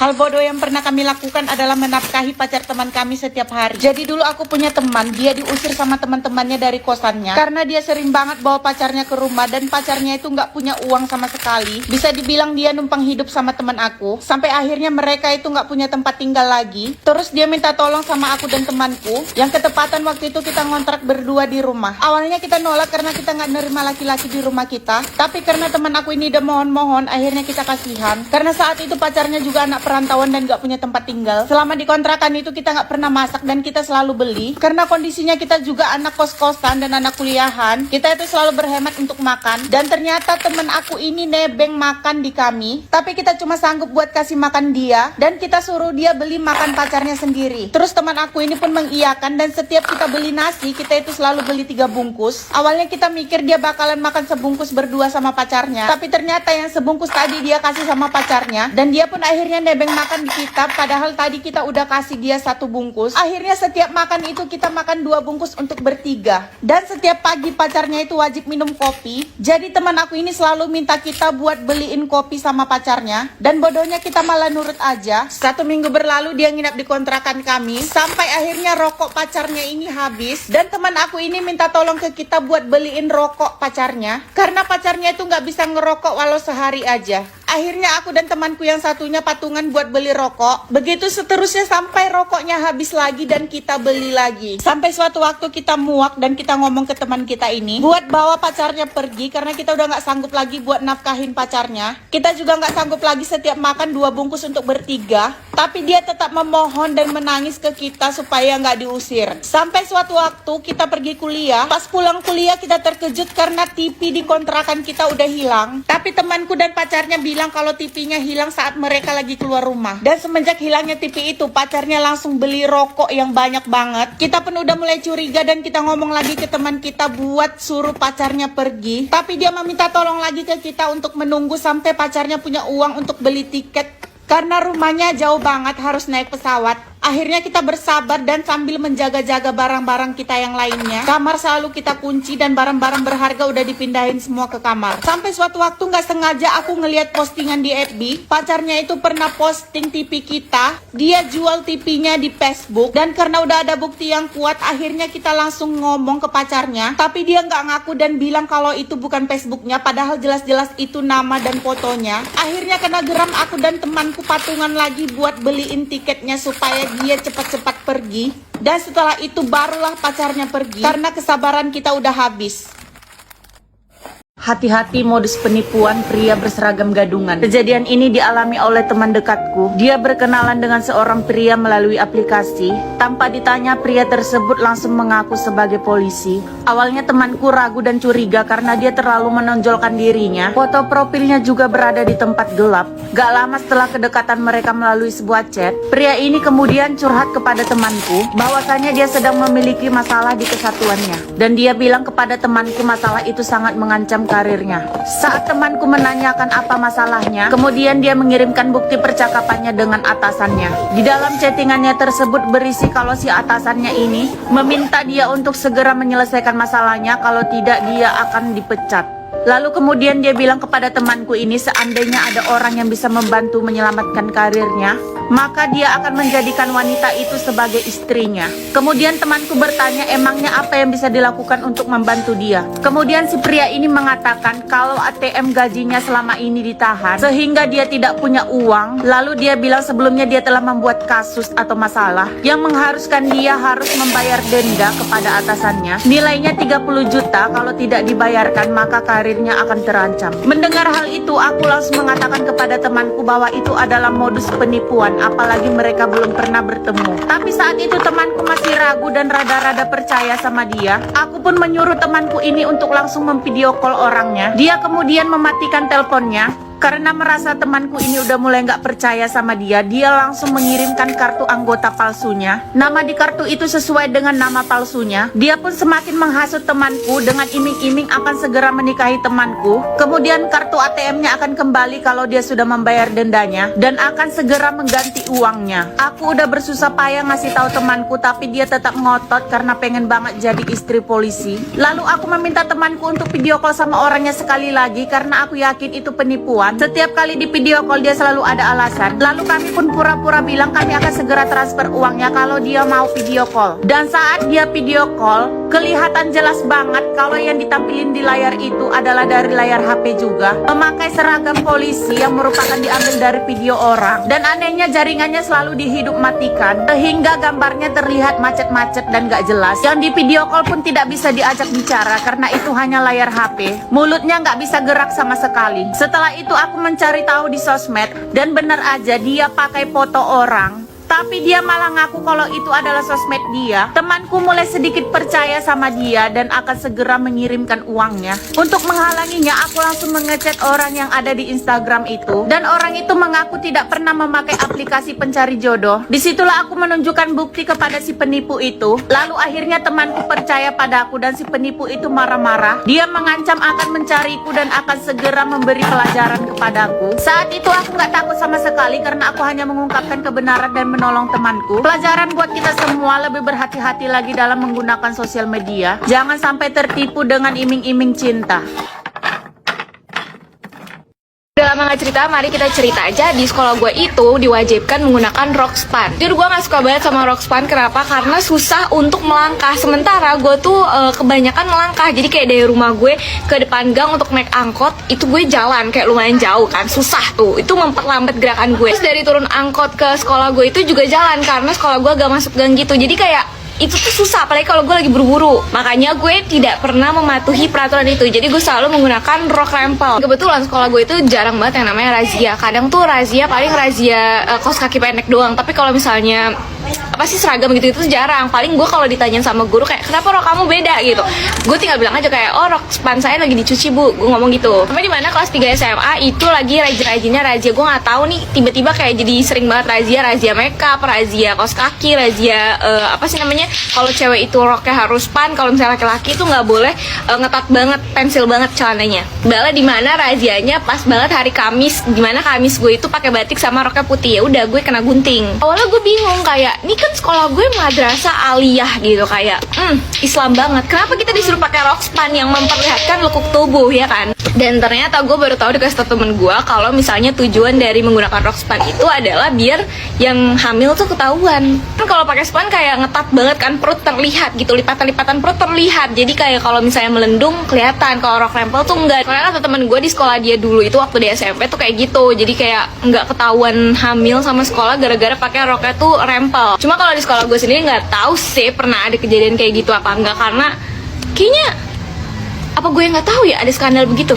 Hal bodoh yang pernah kami lakukan adalah menafkahi pacar teman kami setiap hari. Jadi dulu aku punya teman, dia diusir sama teman-temannya dari kosannya karena dia sering banget bawa pacarnya ke rumah dan pacarnya itu nggak punya uang sama sekali. Bisa dibilang dia numpang hidup sama teman aku. Sampai akhirnya mereka itu nggak punya tempat tinggal lagi. Terus dia minta tolong sama aku dan temanku. Yang ketepatan waktu itu kita ngontrak berdua di rumah. Awalnya kita nolak karena kita nggak nerima laki-laki di rumah kita. Tapi karena teman aku ini udah mohon-mohon, akhirnya kita kasihan. Karena saat itu pacarnya juga anak perantauan dan gak punya tempat tinggal. Selama di kontrakan itu kita gak pernah masak dan kita selalu beli. Karena kondisinya kita juga anak kos-kosan dan anak kuliahan, kita itu selalu berhemat untuk makan. Dan ternyata temen aku ini nebeng makan di kami, tapi kita cuma sanggup buat kasih makan dia dan kita suruh dia beli makan pacarnya sendiri. Terus teman aku ini pun mengiyakan dan setiap kita beli nasi, kita itu selalu beli 3 bungkus. Awalnya kita mikir dia bakalan makan sebungkus berdua sama pacarnya, tapi ternyata yang sebungkus tadi dia kasih sama pacarnya dan dia pun akhirnya nebeng makan di kita, padahal tadi kita udah kasih dia 1 bungkus. Akhirnya setiap makan itu kita makan 2 bungkus untuk bertiga. Dan setiap pagi pacarnya itu wajib minum kopi. Jadi teman aku ini selalu minta kita buat beliin kopi sama pacarnya. Dan bodohnya kita malah nurut aja. 1 minggu berlalu dia nginap di kontrakan kami, sampai akhirnya rokok pacarnya ini habis. Dan teman aku ini minta tolong ke kita buat beliin rokok pacarnya, karena pacarnya itu nggak bisa ngerokok walau sehari aja. Akhirnya aku dan temanku yang satunya patungan buat beli rokok. Begitu seterusnya sampai rokoknya habis lagi dan kita beli lagi. Sampai suatu waktu kita muak dan kita ngomong ke teman kita ini buat bawa pacarnya pergi karena kita udah nggak sanggup lagi buat nafkahin pacarnya. Kita juga nggak sanggup lagi setiap makan 2 bungkus untuk bertiga. Tapi dia tetap memohon dan menangis ke kita supaya nggak diusir. Sampai suatu waktu kita pergi kuliah. Pas pulang kuliah kita terkejut karena TV di kontrakan kita udah hilang. Tapi temanku dan pacarnya bilang kalau TV-nya hilang saat mereka lagi keluar rumah. Dan semenjak hilangnya TV itu, pacarnya langsung beli rokok yang banyak banget. Kita pun udah mulai curiga dan kita ngomong lagi ke teman kita buat suruh pacarnya pergi. Tapi dia meminta tolong lagi ke kita untuk menunggu sampai pacarnya punya uang untuk beli tiket. Karena rumahnya jauh banget, harus naik pesawat. Akhirnya kita bersabar dan sambil menjaga-jaga barang-barang kita yang lainnya. Kamar selalu kita kunci dan barang-barang berharga udah dipindahin semua ke kamar. Sampai suatu waktu nggak sengaja aku ngeliat postingan di FB. Pacarnya itu pernah posting TV kita. Dia jual TV-nya di Facebook. Dan karena udah ada bukti yang kuat, akhirnya kita langsung ngomong ke pacarnya. Tapi dia nggak ngaku dan bilang kalau itu bukan Facebooknya. Padahal jelas-jelas itu nama dan fotonya. Akhirnya kena geram aku dan temanku patungan lagi buat beliin tiketnya supaya dia cepat-cepat pergi. Dan setelah itu barulah pacarnya pergi karena kesabaran kita udah habis. Hati-hati modus penipuan pria berseragam gadungan. Kejadian ini dialami oleh teman dekatku. Dia berkenalan dengan seorang pria melalui aplikasi. Tanpa ditanya, pria tersebut langsung mengaku sebagai polisi. Awalnya temanku ragu dan curiga karena dia terlalu menonjolkan dirinya. Foto profilnya juga berada di tempat gelap. Gak lama setelah kedekatan mereka melalui sebuah chat, pria ini kemudian curhat kepada temanku bahwasanya dia sedang memiliki masalah di kesatuannya. Dan dia bilang kepada temanku masalah itu sangat mengancam karirnya. Saat temanku menanyakan apa masalahnya, kemudian dia mengirimkan bukti percakapannya dengan atasannya. Di dalam chattingannya tersebut berisi kalau si atasannya ini meminta dia untuk segera menyelesaikan masalahnya, kalau tidak dia akan dipecat. Lalu kemudian dia bilang kepada temanku ini seandainya ada orang yang bisa membantu menyelamatkan karirnya, maka dia akan menjadikan wanita itu sebagai istrinya. Kemudian temanku bertanya emangnya apa yang bisa dilakukan untuk membantu dia. Kemudian si pria ini mengatakan kalau ATM gajinya selama ini ditahan sehingga dia tidak punya uang. Lalu dia bilang sebelumnya dia telah membuat kasus atau masalah yang mengharuskan dia harus membayar denda kepada atasannya. Nilainya 30 juta, kalau tidak dibayarkan maka karirnya akan terancam. Mendengar hal itu, aku langsung mengatakan kepada temanku bahwa itu adalah modus penipuan, apalagi mereka belum pernah bertemu. Tapi saat itu temanku masih ragu dan rada-rada percaya sama dia. Aku pun menyuruh temanku ini untuk langsung memvideo call orangnya. Dia kemudian mematikan teleponnya. Karena merasa temanku ini udah mulai nggak percaya sama dia, dia langsung mengirimkan kartu anggota palsunya. Nama di kartu itu sesuai dengan nama palsunya. Dia pun semakin menghasut temanku dengan iming-iming akan segera menikahi temanku. Kemudian kartu ATM-nya akan kembali kalau dia sudah membayar dendanya dan akan segera mengganti uangnya. Aku udah bersusah payah ngasih tahu temanku, tapi dia tetap ngotot karena pengen banget jadi istri polisi. Lalu aku meminta temanku untuk video call sama orangnya sekali lagi karena aku yakin itu penipuan. Instagram. Setiap kali di video call dia selalu ada alasan. Lalu kami pun pura-pura bilang kami akan segera transfer uangnya kalau dia mau video call. Dan saat dia video call, kelihatan jelas banget kalau yang ditampilin di layar itu adalah dari layar HP juga. Memakai seragam polisi yang merupakan diambil dari video orang. Dan anehnya jaringannya selalu dihidup matikan, sehingga gambarnya terlihat macet-macet dan gak jelas. Yang di video call pun tidak bisa diajak bicara karena itu hanya layar HP. Mulutnya gak bisa gerak sama sekali. Setelah itu aku mencari tahu di sosmed dan benar aja dia pakai foto orang. Tapi dia malah ngaku kalau itu adalah sosmed dia. Temanku mulai sedikit percaya sama dia dan akan segera mengirimkan uangnya. Untuk menghalanginya, aku langsung mengechat orang yang ada di Instagram itu. Dan orang itu mengaku tidak pernah memakai aplikasi pencari jodoh. Disitulah aku menunjukkan bukti kepada si penipu itu. Lalu akhirnya temanku percaya padaku dan si penipu itu marah-marah. Dia mengancam akan mencariku dan akan segera memberi pelajaran kepadaku. Saat itu aku gak takut sama sekali karena aku hanya mengungkapkan kebenaran dan menolong temanku. Pelajaran buat kita semua, lebih berhati-hati lagi dalam menggunakan sosial media. Jangan sampai tertipu dengan iming-iming cinta. Udah lama gak cerita, mari kita cerita aja. Di sekolah gue itu diwajibkan menggunakan rok span. Jujur gue gak suka banget sama rok span. Kenapa? Karena susah untuk melangkah. Sementara gue tuh kebanyakan melangkah. Jadi kayak dari rumah gue ke depan gang untuk naik angkot, itu gue jalan kayak lumayan jauh kan. Susah tuh, itu memperlambat gerakan gue. Terus dari turun angkot ke sekolah gue itu juga jalan, karena sekolah gue gak masuk gang gitu. Jadi kayak itu tuh susah, apalagi kalau gue lagi buru-buru. Makanya gue tidak pernah mematuhi peraturan itu. Jadi gue selalu menggunakan rok rempel. Kebetulan sekolah gue itu jarang banget yang namanya razia. Kadang tuh razia paling razia kaos kaki pendek doang. Tapi kalau misalnya apa sih seragam gitu itu jarang. Paling gue kalau ditanyain sama guru kayak kenapa rok kamu beda gitu, gue tinggal bilang aja kayak oh rok span saya lagi dicuci bu, gue ngomong gitu. Sampai dimana kelas 3 SMA itu lagi rajin-rajinnya razia. Gue nggak tahu nih tiba-tiba kayak jadi sering banget razia makeup, razia kaos kaki, razia apa sih namanya, kalau cewek itu roknya harus span, kalau misalnya laki-laki itu nggak boleh ngetat banget, pensil banget celananya. Bala dimana razianya pas banget hari Kamis, dimana Kamis gue itu pakai batik sama roknya putih. Ya udah gue kena gunting. Awalnya gue bingung kayak ini kan sekolah gue madrasah aliyah gitu, kayak Islam banget, kenapa kita disuruh pakai rok span yang memperlihatkan lekuk tubuh ya kan. Dan ternyata gue baru tahu dikasih tau temen gue kalau misalnya tujuan dari menggunakan rok span itu adalah biar yang hamil tuh ketahuan. Kan kalau pakai span kayak ngetat banget kan, perut terlihat gitu, lipatan-lipatan perut terlihat. Jadi kayak kalau misalnya melendung kelihatan. Kalau rok rempel tuh enggak. Karena kata temen gue di sekolah dia dulu itu waktu di SMP tuh kayak gitu. Jadi kayak nggak ketahuan hamil sama sekolah gara-gara pakai roknya tuh rempel. Cuma kalau di sekolah gue sendiri nggak tahu sih pernah ada kejadian kayak gitu apa enggak, karena kayaknya apa gue nggak tahu ya ada skandal begitu.